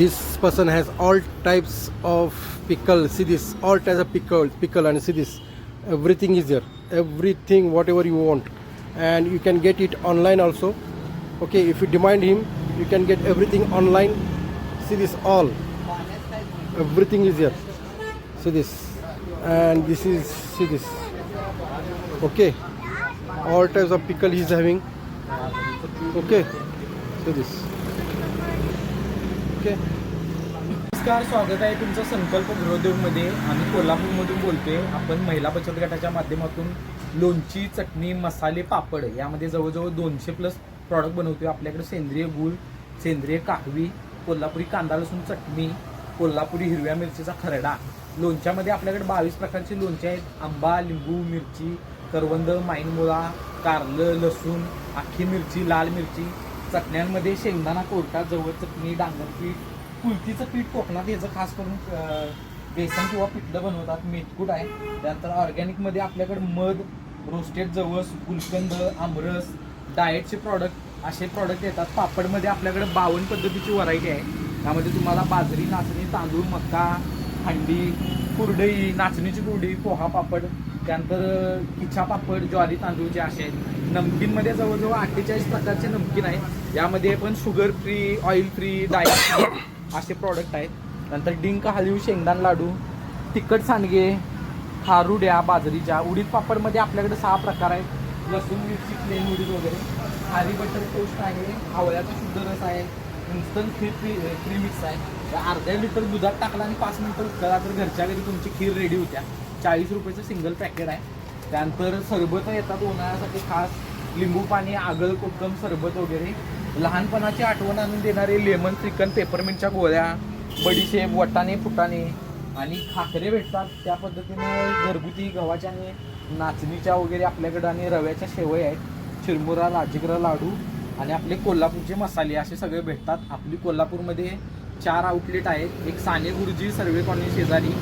this person has all types of pickle. See this, all types of pickle, and see this, everything is there, everything whatever you want, and you can get it online also. Okay, if you demand him, you can get everything online. See this, all everything is here. See this, and this is, see this. Okay, all types of pickle he's having. Okay, see this. Okay. नमस्कार, स्वागत आहे तुमचं संकल्प गृहोद्योगमध्ये. आम्ही कोल्हापूरमधून बोलतोय. आपण महिला बचत गटाच्या माध्यमातून लोणची, चटणी, मसाले, पापड यामध्ये जवळजवळ 200+ प्रॉडक्ट बनवतोय. आपल्याकडे सेंद्रिय गूळ, सेंद्रिय काकवी, कोल्हापुरी कांदा लसूण चटणी, कोल्हापुरी हिरव्या मिरचीचा खरडा. लोणच्यामध्ये आपल्याकडे 22 प्रकारचे लोणचे आहेत. आंबा, लिंबू, मिरची, करवंद, माईनमुळा, कारलं, लसूण, आखी मिरची, लाल मिरची. चटण्यांमध्ये शेंगदाणा, कोरटा, जवळ चटणी, डांगरपीठ, कुलतीचं पीठ कोकणात याचं खास करून बेसन किंवा पिठलं बनवतात. मेथकूट आहे. त्यानंतर ऑर्गॅनिकमध्ये आपल्याकडे मध, रोस्टेड जवस, गुलकंद, आमरस, डाएटचे प्रॉडक्ट असे प्रॉडक्ट येतात. पापडमध्ये आपल्याकडे 52 पद्धतीची व्हरायटी आहे. त्यामध्ये तुम्हाला बाजरी, नाचणी, तांदूळ, मका, हंडी, कुरडई, नाचणीची कुरडई, पोहा पापड, त्यानंतर किच्छा पापड, ज्वारी तांदूळचे असे आहेत. नमकीनमध्ये जवळजवळ 48 प्रकारचे नमकीन आहेत. यामध्ये पण sugar free, oil free, diet असे प्रॉडक्ट आहेत. नंतर डिंक हलवी, शेंगदाण लाडू, तिखट सांडगे, खारुड्या बाजरीच्या. उडीद पापडमध्ये आपल्याकडे 6 प्रकार आहेत. लसूण मिरची, प्लेन उडीद वगैरे. खारी बटर टोस्ट आहे, आवळ्याचा शुद्ध रस आहे, इन्स्टंट फ्री मिक्स आहे. अर्ध्या लिटर दुधात टाकला आणि 5 मिनिटं उकळला तर घरच्या घरी तुमची खीर रेडी होत्या. 40 रुपयाचं सिंगल पॅकेट आहे. त्यानंतर सरबत येतात उन्हाळ्यासाठी खास, लिंबू पाणी, आगळ, कोकम सरबत वगैरे. लहानपणाची आठवण आणून देणारे लेमन, श्रीखंड, पेपरमिंटच्या गोळ्या, बडीशेप, वटाणे, फुटाणे आणि खाकरे भेटतात. त्या पद्धतीने घरगुती गव्हाच्या आणि नाचणीच्या वगैरे आपल्याकडं, आणि रव्याच्या शेवया आहेत. चिरमुरा, राजगिरा लाडू आणि आपले कोल्हापूरचे मसाले असे सगळे भेटतात. आपली कोल्हापूरमध्ये 4 आउटलेट आहेत. एक साने गुरुजी सर्वे कॉलनी शेजारी,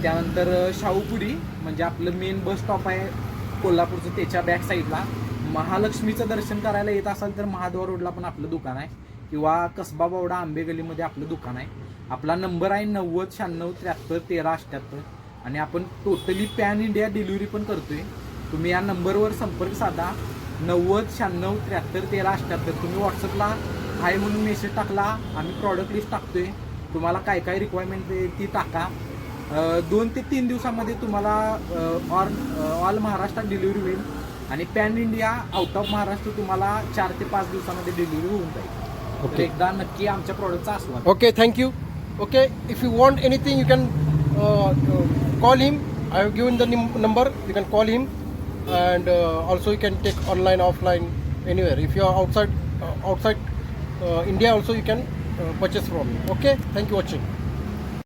त्यानंतर शाहूपुरी म्हणजे आपलं मेन बस स्टॉप आहे कोल्हापूरचं, त्याच्या बॅक साईडला. महालक्ष्मीचं दर्शन करायला येत असाल तर महाद्वार रोडला पण आपलं दुकान आहे, किंवा कसबा बावडा आंबे गलीमध्ये आपलं दुकान आहे. आपला नंबर आहे 90 96 73 13 78, आणि आपण टोटली पॅन इंडिया डिलिव्हरी पण करतोय. तुम्ही या नंबरवर संपर्क साधा, 90 96 73 13 78. तुम्ही व्हॉट्सअपला हाय म्हणून मेसेज टाकला, आम्ही प्रॉडक्ट लिस्ट टाकतोय. तुम्हाला काय काय रिक्वायरमेंट ती टाका. 2 ते 3 दिवसामध्ये तुम्हाला ऑल महाराष्ट्रात डिलिव्हरी होईल, आणि pan India out of Maharashtra तुम्हाला 4 ते 5 दिवसामध्ये डिलिव्हरी होऊन जाईल. ओके, एकदा नक्की आमच्या प्रॉडक्टचा आस्वाद. okay, thank you. Okay, if you want anything you can call him. I have given the number, you can call him, and also you can take online, offline, anywhere. If you are outside India also you can purchase from him. Okay, thank you for watching.